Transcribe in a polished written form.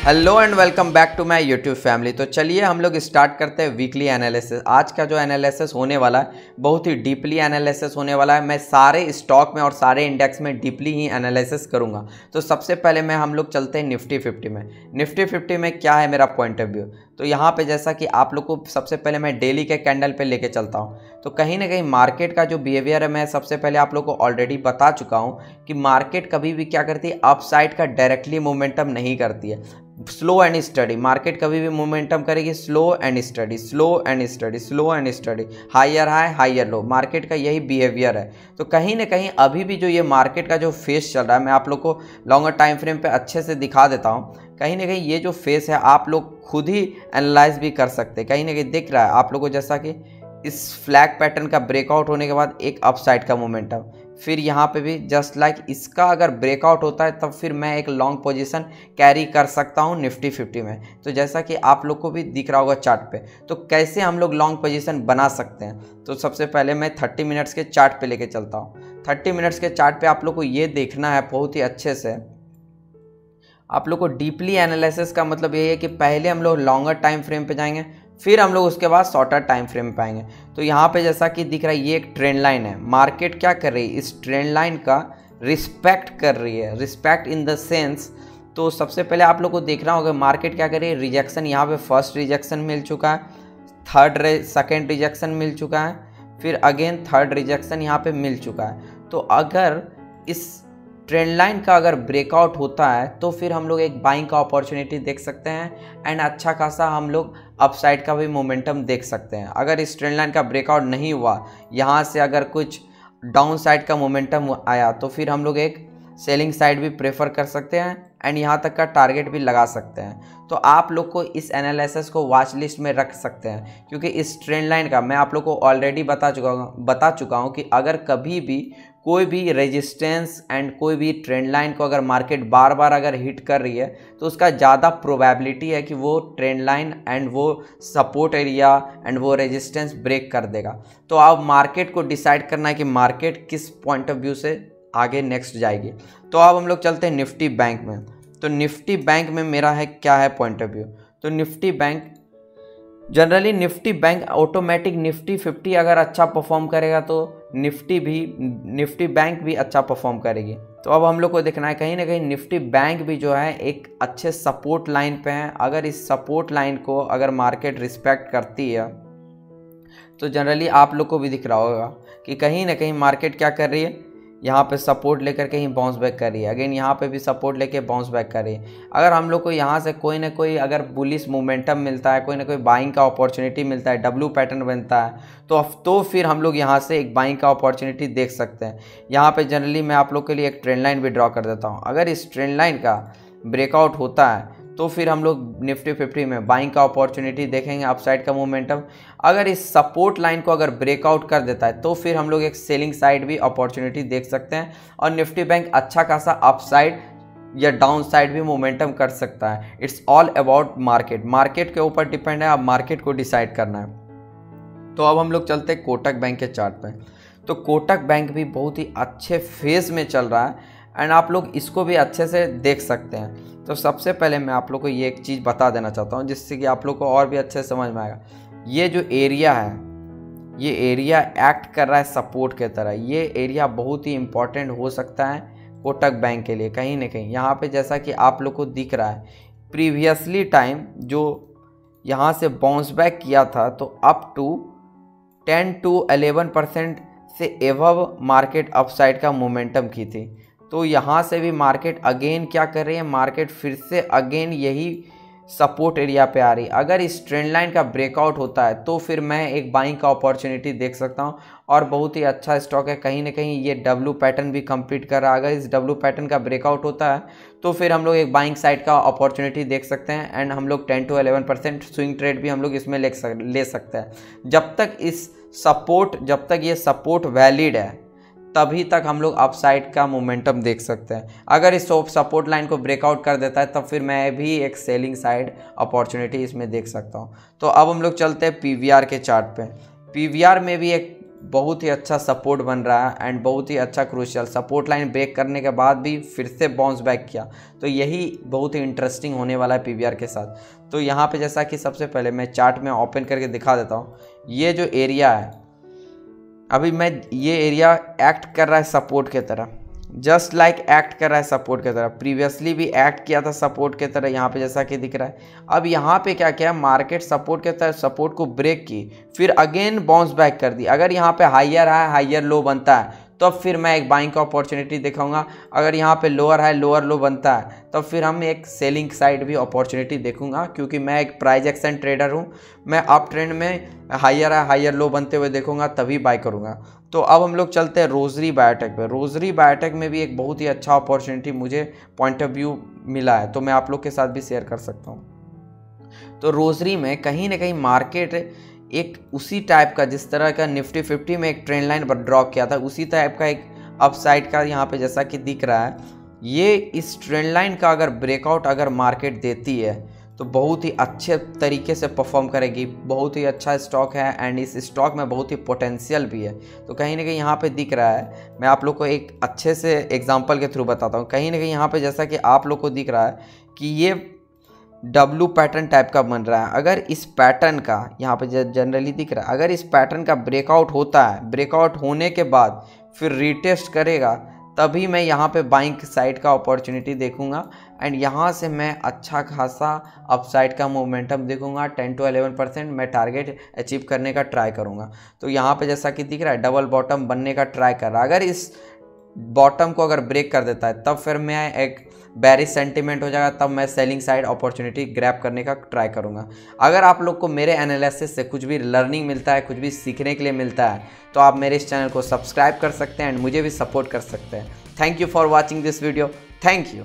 Hello and welcome back to my YouTube family. तो चलिए हम लोग स्टार्ट करते हैं वीकली एनालिसिस। आज का जो एनालिसिस होने वाला है बहुत ही डीपली एनालिसिस होने वाला है। मैं सारे स्टॉक में और सारे इंडेक्स में डीपली ही एनालिसिस करूंगा। तो सबसे पहले हम लोग चलते हैं निफ्टी 50 में। निफ्टी 50 में क्या है मेरा पॉइंट ऑफ व्यू। तो यहाँ पे जैसा कि आप लोग को सबसे पहले मैं डेली के कैंडल पे लेके चलता हूँ। तो कहीं ना कहीं मार्केट का जो बिहेवियर है मैं सबसे पहले आप लोग को ऑलरेडी बता चुका हूँ कि मार्केट कभी भी क्या करती है, अपसाइड का डायरेक्टली मोमेंटम नहीं करती है, स्लो एंड स्टडी। मार्केट कभी भी मोमेंटम करेगी slow and steady, slow and steady, slow and steady, higher high higher low. Market का यही बिहेवियर है। तो कहीं ना कहीं अभी भी जो ये मार्केट का जो फेस चल रहा है मैं आप लोग को लॉन्गर टाइम फ्रेम पे अच्छे से दिखा देता हूँ। कहीं ना कहीं ये जो फेस है आप लोग खुद ही एनालाइज भी कर सकते हैं। कहीं ना कहीं दिख रहा है आप लोग को जैसा कि इस फ्लैग पैटर्न का ब्रेकआउट होने के बाद एक अपसाइड का मोमेंटम, फिर यहाँ पे भी जस्ट लाइक इसका अगर ब्रेकआउट होता है तब फिर मैं एक लॉन्ग पोजीशन कैरी कर सकता हूँ निफ्टी 50 में। तो जैसा कि आप लोग को भी दिख रहा होगा चार्ट पे, तो कैसे हम लोग लॉन्ग पोजीशन बना सकते हैं। तो सबसे पहले मैं 30 मिनट्स के चार्ट पे लेके चलता हूँ। 30 मिनट्स के चार्ट पे आप लोग को ये देखना है बहुत ही अच्छे से। आप लोग को डीपली एनालिसिस का मतलब ये है कि पहले हम लोग लॉन्गर टाइम फ्रेम पे जाएंगे, फिर हम लोग उसके बाद शॉर्टर टाइम फ्रेम पे आएंगे। तो यहाँ पे जैसा कि दिख रहा है ये एक ट्रेंड लाइन है। मार्केट क्या कर रही है, इस ट्रेंड लाइन का रिस्पेक्ट कर रही है। रिस्पेक्ट इन द सेंस, तो सबसे पहले आप लोग को देखना होगा मार्केट क्या कर रही है। रिजेक्शन, यहाँ पे फर्स्ट रिजेक्शन मिल चुका है, सेकेंड रिजेक्शन मिल चुका है, फिर अगेन थर्ड रिजेक्शन यहाँ पे मिल चुका है। तो अगर इस ट्रेंड लाइन का अगर ब्रेकआउट होता है तो फिर हम लोग एक बाइंग का अपॉर्चुनिटी देख सकते हैं एंड अच्छा खासा हम लोग अपसाइड का भी मोमेंटम देख सकते हैं। अगर इस ट्रेंड लाइन का ब्रेकआउट नहीं हुआ, यहाँ से अगर कुछ डाउन साइड का मोमेंटम आया तो फिर हम लोग एक सेलिंग साइड भी प्रेफर कर सकते हैं एंड यहाँ तक का टारगेट भी लगा सकते हैं। तो आप लोग को इस एनालिसिस को वॉच लिस्ट में रख सकते हैं, क्योंकि इस ट्रेंड लाइन का मैं आप लोग को ऑलरेडी बता चुका हूँ कि अगर कभी भी कोई भी रेजिस्टेंस एंड कोई भी ट्रेंड लाइन को अगर मार्केट बार बार अगर हिट कर रही है तो उसका ज़्यादा प्रोबेबिलिटी है कि वो ट्रेंड लाइन एंड वो सपोर्ट एरिया एंड वो रेजिस्टेंस ब्रेक कर देगा। तो अब मार्केट को डिसाइड करना है कि मार्केट किस पॉइंट ऑफ व्यू से आगे नेक्स्ट जाएगी। तो अब हम लोग चलते हैं निफ्टी बैंक में। तो निफ्टी बैंक में मेरा है क्या है पॉइंट ऑफ व्यू। तो Nifty bank generally Nifty bank automatic Nifty 50 अगर अच्छा परफॉर्म करेगा तो निफ्टी बैंक भी अच्छा परफॉर्म करेगी। तो अब हम लोग को देखना है कहीं ना कहीं निफ्टी बैंक भी जो है एक अच्छे सपोर्ट लाइन पे है। अगर इस सपोर्ट लाइन को अगर मार्केट रिस्पेक्ट करती है तो जनरली आप लोग को भी दिख रहा होगा कि कहीं ना कहीं मार्केट क्या कर रही है, यहाँ पे सपोर्ट लेकर कहीं बाउंस बैक कर रही है, अगेन यहाँ पे भी सपोर्ट लेके बाउंस बैक कर रही है। अगर हम लोग को यहाँ से कोई ना कोई अगर बुलिश मोमेंटम मिलता है, कोई ना कोई बाइंग का अपॉर्चुनिटी मिलता है, डब्ल्यू पैटर्न बनता है तो फिर हम लोग यहाँ से एक बाइंग का अपॉर्चुनिटी देख सकते हैं। यहाँ पे जनरली मैं आप लोग के लिए एक ट्रेंड लाइन भी ड्रॉ कर देता हूँ। अगर इस ट्रेंड लाइन का ब्रेकआउट होता है तो फिर हम लोग निफ्टी 50 में बाइंग का अपॉर्चुनिटी देखेंगे, अपसाइड का मोमेंटम। अगर इस सपोर्ट लाइन को अगर ब्रेकआउट कर देता है तो फिर हम लोग एक सेलिंग साइड भी अपॉर्चुनिटी देख सकते हैं और निफ्टी बैंक अच्छा खासा अपसाइड या डाउन साइड भी मोमेंटम कर सकता है। इट्स ऑल अबाउट मार्केट के ऊपर डिपेंड है, अब मार्केट को डिसाइड करना है। तो अब हम लोग चलते हैं कोटक बैंक के चार्ट पे। तो कोटक बैंक भी बहुत ही अच्छे फेज में चल रहा है एंड आप लोग इसको भी अच्छे से देख सकते हैं। तो सबसे पहले मैं आप लोग को ये एक चीज़ बता देना चाहता हूँ जिससे कि आप लोग को और भी अच्छे से समझ में आएगा। ये जो एरिया है, ये एरिया एक्ट कर रहा है सपोर्ट के तरह। ये एरिया बहुत ही इम्पॉर्टेंट हो सकता है कोटक बैंक के लिए। कहीं ना कहीं यहाँ पे जैसा कि आप लोग को दिख रहा है प्रीवियसली टाइम जो यहाँ से बाउंस बैक किया था तो अप टू 10 to 11% से एवब मार्केट अपसाइड का मोमेंटम की थी। तो यहाँ से भी मार्केट अगेन क्या कर रही है, मार्केट फिर से अगेन यही सपोर्ट एरिया पे आ रही है। अगर इस ट्रेंड लाइन का ब्रेकआउट होता है तो फिर मैं एक बाइंग का अपॉर्चुनिटी देख सकता हूँ और बहुत ही अच्छा स्टॉक है। कहीं ना कहीं ये डब्ल्यू पैटर्न भी कंप्लीट कर रहा है। अगर इस डब्ल्यू पैटर्न का ब्रेकआउट होता है तो फिर हम लोग एक बाइंग साइड का अपॉर्चुनिटी देख सकते हैं एंड हम लोग 10 to 11% स्विंग ट्रेड भी हम लोग इसमें ले सकते हैं। जब तक ये सपोर्ट वैलिड है तभी तक हम लोग अपसाइड का मोमेंटम देख सकते हैं। अगर इस सपोर्ट लाइन को ब्रेकआउट कर देता है तब फिर मैं भी एक सेलिंग साइड अपॉर्चुनिटी इसमें देख सकता हूं। तो अब हम लोग चलते हैं पीवीआर के चार्ट पे। पीवीआर में भी एक बहुत ही अच्छा सपोर्ट बन रहा है एंड बहुत ही अच्छा क्रूशियल सपोर्ट लाइन ब्रेक करने के बाद भी फिर से बाउंस बैक किया। तो यही बहुत ही इंटरेस्टिंग होने वाला है पीवीआर के साथ। तो यहाँ पे जैसा कि सबसे पहले मैं चार्ट में ओपन करके दिखा देता हूँ। ये जो एरिया है अभी ये एरिया एक्ट कर रहा है सपोर्ट के तरह, जस्ट लाइक एक्ट कर रहा है सपोर्ट की तरह। प्रीवियसली भी एक्ट किया था सपोर्ट की तरह, यहाँ पे जैसा कि दिख रहा है। अब यहाँ पे क्या किया, मार्केट सपोर्ट के तरह सपोर्ट को ब्रेक की, फिर अगेन बाउंस बैक कर दी। अगर यहाँ पे हायर है, हायर लो बनता है तो फिर मैं एक बाइंग का अपॉर्चुनिटी दिखाऊंगा। अगर यहाँ पे लोअर है, लोअर लो बनता है तो फिर हम एक सेलिंग साइड भी अपॉर्चुनिटी देखूंगा, क्योंकि मैं एक प्राइस एक्शन ट्रेडर हूँ। मैं अप ट्रेंड में हायर है, हायर लो बनते हुए देखूंगा तभी बाय करूँगा। तो अब हम लोग चलते हैं रोजरी बायोटेक पे। रोजरी बायोटेक में भी एक बहुत ही अच्छा अपॉर्चुनिटी मुझे पॉइंट ऑफ व्यू मिला है, तो मैं आप लोग के साथ भी शेयर कर सकता हूँ। तो रोजरी में कहीं ना कहीं मार्केट एक उसी टाइप का, जिस तरह का निफ्टी 50 में एक ट्रेंड लाइन ड्रॉ किया था, उसी टाइप का एक अपसाइड का यहाँ पे जैसा कि दिख रहा है। ये इस ट्रेंड लाइन का अगर ब्रेकआउट अगर मार्केट देती है तो बहुत ही अच्छे तरीके से परफॉर्म करेगी। बहुत ही अच्छा स्टॉक है एंड इस स्टॉक में बहुत ही पोटेंशियल भी है। तो कहीं ना कहीं यहाँ पे दिख रहा है, मैं आप लोग को एक अच्छे से एग्जांपल के थ्रू बताता हूँ। कहीं ना कहीं यहाँ पे जैसा कि आप लोग को दिख रहा है कि ये डब्लू पैटर्न टाइप का बन रहा है। अगर इस पैटर्न का यहाँ पे जनरली दिख रहा है, अगर इस पैटर्न का ब्रेकआउट होता है, ब्रेकआउट होने के बाद फिर रीटेस्ट करेगा, तभी मैं यहाँ पे बाइंग साइड का अपॉर्चुनिटी देखूंगा एंड यहाँ से मैं अच्छा खासा अपसाइड का मोमेंटम देखूंगा। 10 to 11% मैं टारगेट अचीव करने का ट्राई करूंगा। तो यहाँ पे जैसा कि दिख रहा है डबल बॉटम बनने का ट्राई कर रहा है। अगर इस बॉटम को अगर ब्रेक कर देता है तब फिर मैं एक बेरिश सेंटीमेंट हो जाएगा, तब मैं सेलिंग साइड अपॉर्चुनिटी ग्रैब करने का ट्राई करूंगा। अगर आप लोग को मेरे एनालिसिस से कुछ भी लर्निंग मिलता है, कुछ भी सीखने के लिए मिलता है, तो आप मेरे इस चैनल को सब्सक्राइब कर सकते हैं एंड मुझे भी सपोर्ट कर सकते हैं। Thank you for watching this video. Thank you.